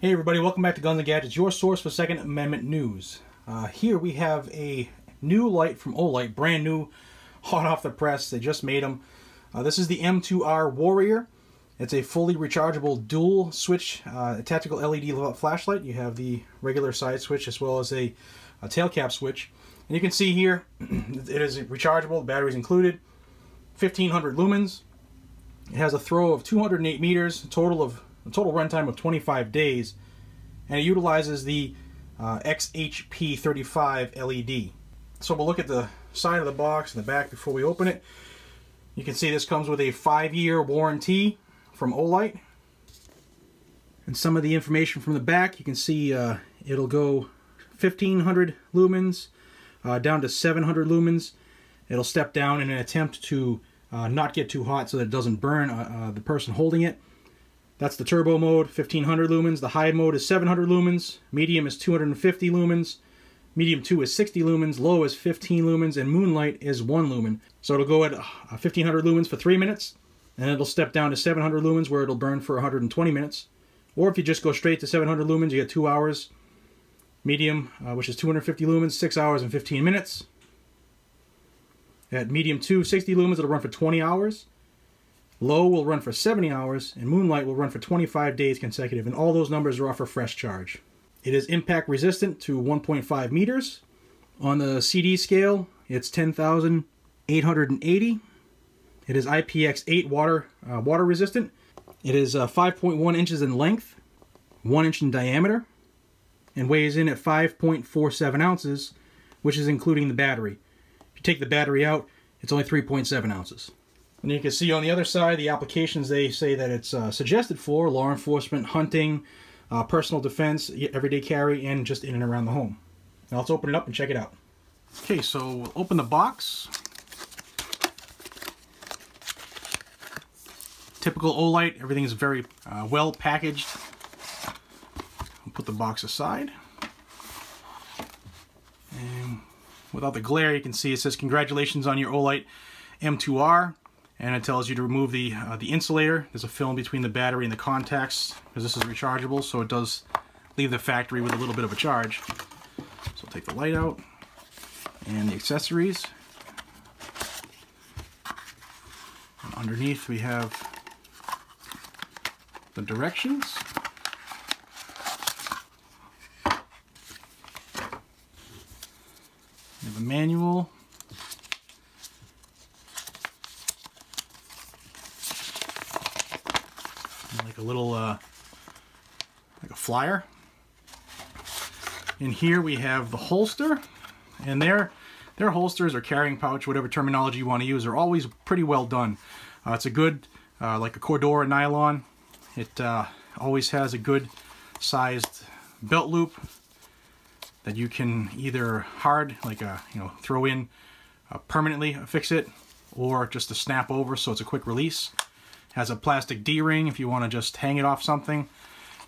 Hey everybody, welcome back to Guns and Gadgets, your source for Second Amendment news. Here we have a new light from Olight, brand new, hot off the press. They just made them. This is the M2R Warrior. It's a fully rechargeable dual switch tactical LED flashlight. You have the regular side switch as well as a tail cap switch. And you can see here, it is rechargeable, the battery is included, 1500 lumens. It has a throw of 208 meters, a total runtime of 25 days, and it utilizes the XHP35 LED. So we'll look at the side of the box and the back before we open it. You can see this comes with a 5-year warranty from Olight. And some of the information from the back, you can see it'll go 1500 lumens down to 700 lumens. It'll step down in an attempt to not get too hot so that it doesn't burn the person holding it. That's the turbo mode, 1500 lumens. The high mode is 700 lumens. Medium is 250 lumens. Medium 2 is 60 lumens. Low is 15 lumens. And Moonlight is 1 lumen. So it'll go at 1500 lumens for 3 minutes. And it'll step down to 700 lumens where it'll burn for 120 minutes. Or if you just go straight to 700 lumens, you get 2 hours. Medium, which is 250 lumens, 6 hours and 15 minutes. At medium 2, 60 lumens, it'll run for 20 hours. Low will run for 70 hours, and Moonlight will run for 25 days consecutive, and all those numbers are off for fresh charge. It is impact resistant to 1.5 meters. On the CD scale, it's 10,880. It is IPX8 water resistant. It is 5.1 inches in length, 1 inch in diameter, and weighs in at 5.47 ounces, which is including the battery. If you take the battery out, it's only 3.7 ounces. And you can see on the other side, the applications they say that it's suggested for: law enforcement, hunting, personal defense, everyday carry, and just in and around the home. Now let's open it up and check it out. Okay, so we'll open the box. Typical Olight, everything is very well packaged. We'll put the box aside. And without the glare, you can see it says, "Congratulations on your Olight M2R." And it tells you to remove the insulator. There's a film between the battery and the contacts because this is rechargeable, so it does leave the factory with a little bit of a charge. So take the light out and the accessories. And underneath we have the directions. We have a manual. Like a little, like a flyer. In here we have the holster, and their holsters or carrying pouch, whatever terminology you want to use, are always pretty well done. It's a good, like a Cordura nylon. It always has a good sized belt loop that you can either hard, like throw in permanently, fix it, or just to snap over so it's a quick release. Has a plastic D-ring if you want to just hang it off something,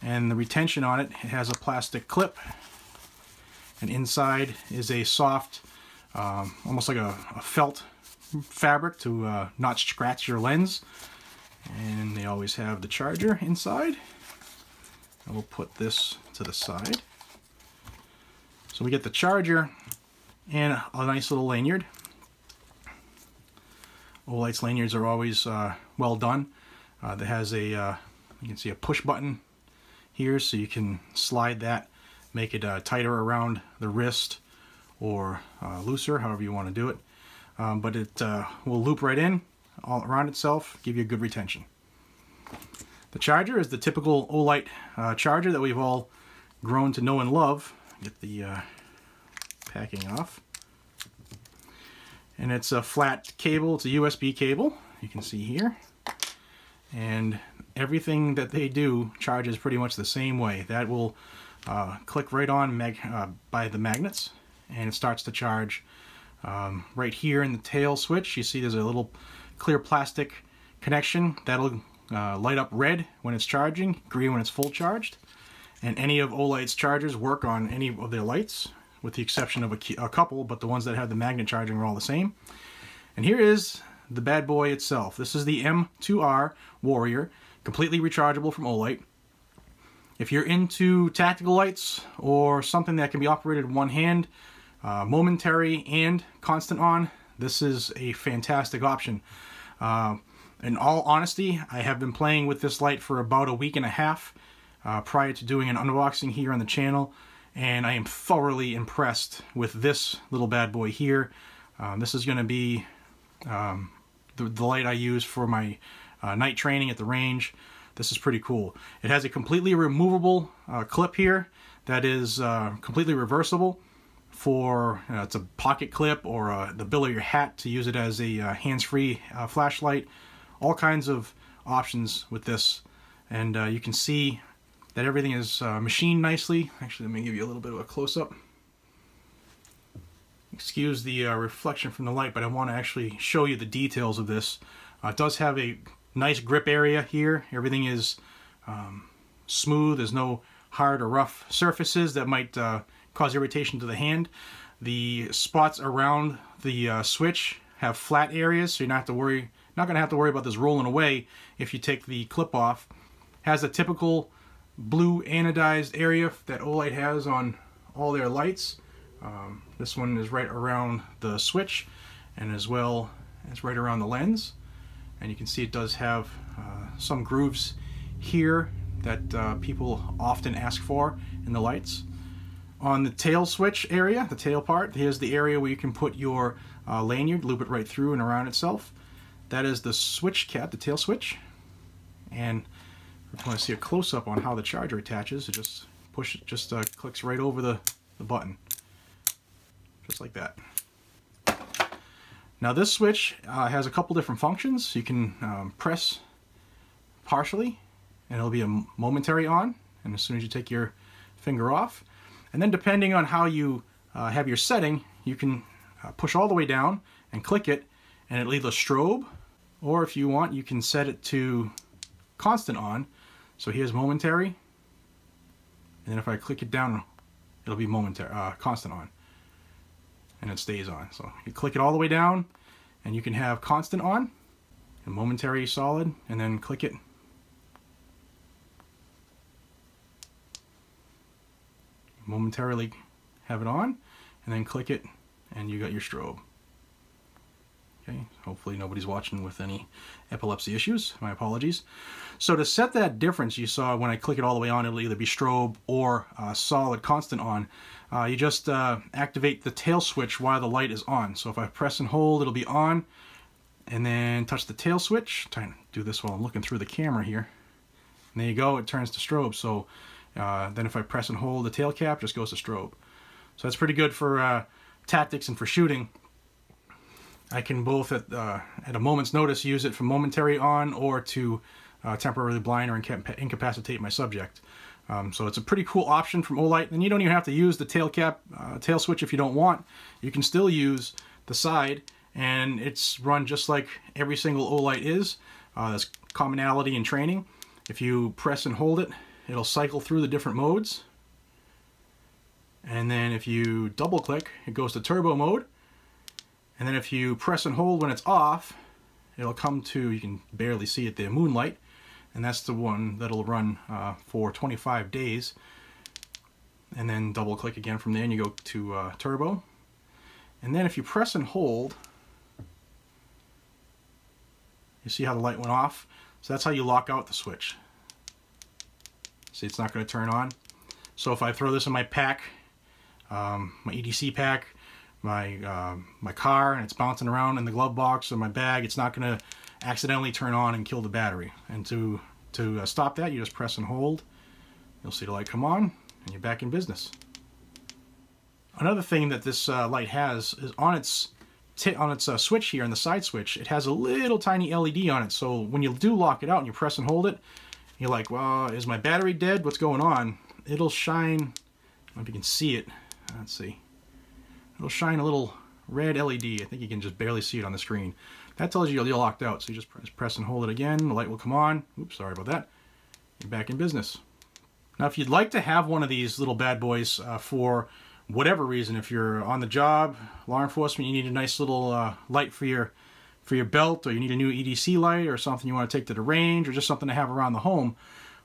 and the retention on it has a plastic clip, and inside is a soft, almost like a felt fabric to not scratch your lens. And they always have the charger inside. And we'll put this to the side. So we get the charger and a nice little lanyard. Olight's lanyards are always well done. That has a, you can see a push button here, so you can slide that, make it tighter around the wrist or looser, however you want to do it. But it will loop right in all around itself, give you a good retention. The charger is the typical Olight charger that we've all grown to know and love. Get the packing off. And it's a flat cable, it's a USB cable, you can see here. And everything that they do charges pretty much the same way. That will click right on by the magnets, and it starts to charge. Right here in the tail switch, you see there's a little clear plastic connection. That'll light up red when it's charging, green when it's full charged. And any of Olight's chargers work on any of their lights, with the exception of a couple, but the ones that have the magnet charging are all the same. And here is the bad boy itself. This is the M2R Warrior, completely rechargeable from Olight. If you're into tactical lights or something that can be operated in one hand, momentary and constant on, this is a fantastic option. In all honesty, I have been playing with this light for about a week and a half prior to doing an unboxing here on the channel, and I am thoroughly impressed with this little bad boy here. This is going to be the light I use for my night training at the range. This is pretty cool. It has a completely removable clip here that is completely reversible for, it's a pocket clip or the bill of your hat to use it as a hands-free flashlight. All kinds of options with this, and you can see that everything is machined nicely. Actually, let me give you a little bit of a close-up. Excuse the reflection from the light, but I want to actually show you the details of this. It does have a nice grip area here. Everything is smooth. There's no hard or rough surfaces that might cause irritation to the hand. The spots around the switch have flat areas, so you're not going to have to worry about this rolling away if you take the clip off. Has a typical blue anodized area that Olight has on all their lights. This one is right around the switch, and as well as right around the lens. And you can see it does have some grooves here that people often ask for in the lights. On the tail switch area, the tail part, here's the area where you can put your lanyard, loop it right through and around itself. That is the switch cap, the tail switch. And if you want to see a close-up on how the charger attaches, it just push it, just clicks right over the button, just like that. Now this switch has a couple different functions. You can press partially and it'll be a momentary on, and as soon as you take your finger off, and then depending on how you have your setting, you can push all the way down and click it and it'll either strobe, or if you want you can set it to constant on. So here's momentary, and then if I click it down it'll be momentary, constant on, and it stays on. So you click it all the way down and you can have constant on and momentary solid, and then click it momentarily, have it on, and then click it and you got your strobe. Okay, hopefully nobody's watching with any epilepsy issues. My apologies. So to set that difference, you saw when I click it all the way on, it'll either be strobe or solid constant on. You just activate the tail switch while the light is on. So if I press and hold, it'll be on, and then touch the tail switch. Trying to do this while I'm looking through the camera here. And there you go, it turns to strobe. So then if I press and hold the tail cap, it just goes to strobe. So that's pretty good for tactics and for shooting. I can both at a moment's notice use it for momentary on or to temporarily blind or incapacitate my subject. So it's a pretty cool option from Olight, and you don't even have to use the tail cap, tail switch if you don't want. You can still use the side, and it's run just like every single Olight is. There's commonality in training. If you press and hold it, it'll cycle through the different modes. And then if you double click, it goes to turbo mode. And then if you press and hold when it's off, it'll come to, you can barely see it there, moonlight. And that's the one that'll run for 25 days. And then double click again from there and you go to turbo. And then if you press and hold, you see how the light went off? So that's how you lock out the switch. See, it's not going to turn on. So if I throw this in my pack, my EDC pack, my car, and it's bouncing around in the glove box or my bag, it's not going to accidentally turn on and kill the battery. And to stop that, you just press and hold. You'll see the light come on, and you're back in business. Another thing that this light has is on its switch here, on the side switch, it has a little tiny LED on it. So when you do lock it out and you press and hold it, you're like, well, is my battery dead? What's going on? It'll shine, I don't know if you can see it. Let's see. It'll shine a little red LED. I think you can just barely see it on the screen. That tells you you're locked out. So you just press and hold it again. The light will come on. Oops, sorry about that. You're back in business. Now, if you'd like to have one of these little bad boys for whatever reason, if you're on the job, law enforcement, you need a nice little light for your belt, or you need a new EDC light or something you want to take to the range, or just something to have around the home,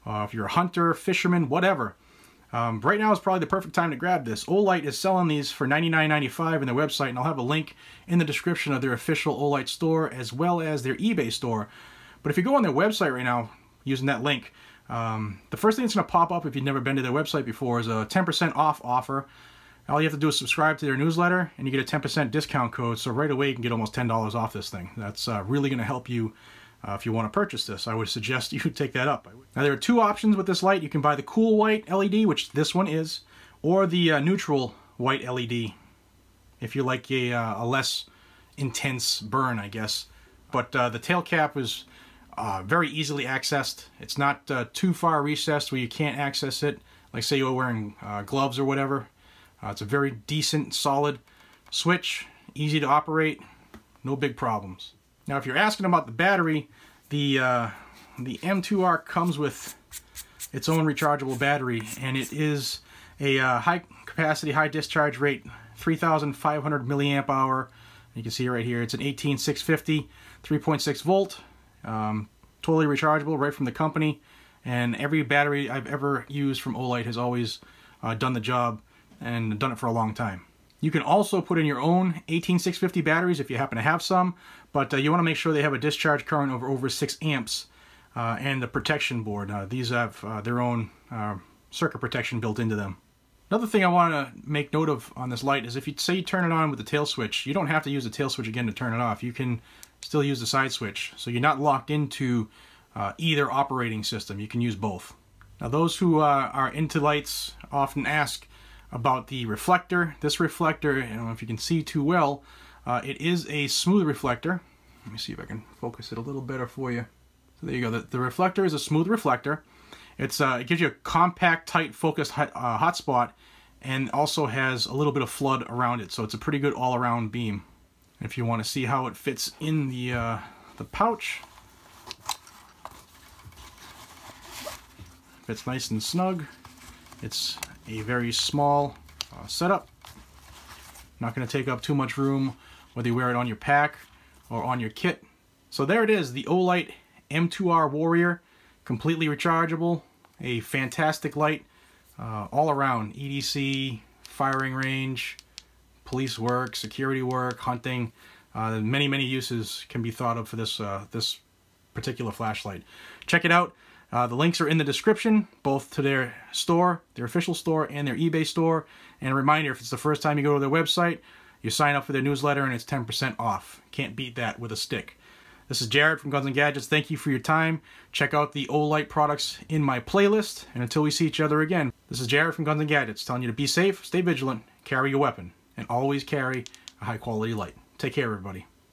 if you're a hunter, fisherman, whatever. Right now is probably the perfect time to grab this. Olight is selling these for $99.95 on their website, and I'll have a link in the description of their official Olight store as well as their eBay store. But if you go on their website right now using that link, the first thing that's going to pop up if you've never been to their website before is a 10% off offer. All you have to do is subscribe to their newsletter and you get a 10% discount code, so right away you can get almost $10 off this thing. That's really going to help you if you want to purchase this. I would suggest you take that up. Now there are two options with this light. You can buy the cool white LED, which this one is, or the neutral white LED if you like a less intense burn, I guess. But the tail cap is very easily accessed. It's not too far recessed where you can't access it, like say you're wearing gloves or whatever. It's a very decent, solid switch, easy to operate, no big problems. Now if you're asking about the battery, the M2R comes with its own rechargeable battery, and it is a high capacity, high discharge rate, 3,500 milliamp hour. You can see it right here. It's an 18650, 3.6 volt, totally rechargeable right from the company, and every battery I've ever used from Olight has always done the job and done it for a long time. You can also put in your own 18650 batteries if you happen to have some, but you want to make sure they have a discharge current over 6 amps and the protection board. These have their own circuit protection built into them. Another thing I want to make note of on this light is if you say you turn it on with the tail switch, you don't have to use the tail switch again to turn it off. You can still use the side switch, so you're not locked into either operating system. You can use both. Now those who are into lights often ask about the reflector. This reflector, I don't know if you can see too well, it is a smooth reflector. Let me see if I can focus it a little better for you. So there you go. The reflector is a smooth reflector. It gives you a compact, tight, focused hot spot, and also has a little bit of flood around it. So it's a pretty good all-around beam. If you want to see how it fits in the pouch, fits nice and snug. It's a very small setup. Not going to take up too much room whether you wear it on your pack or on your kit. So there it is, the Olight M2R Warrior, completely rechargeable, a fantastic light, all around EDC, firing range, police work, security work, hunting. Many uses can be thought of for this this particular flashlight. Check it out. The links are in the description, both to their store, their official store, and their eBay store. And a reminder, if it's the first time you go to their website, you sign up for their newsletter and it's 10% off. Can't beat that with a stick. This is Jared from Guns and Gadgets. Thank you for your time. Check out the Olight products in my playlist. And until we see each other again, this is Jared from Guns and Gadgets telling you to be safe, stay vigilant, carry your weapon, and always carry a high quality light. Take care, everybody.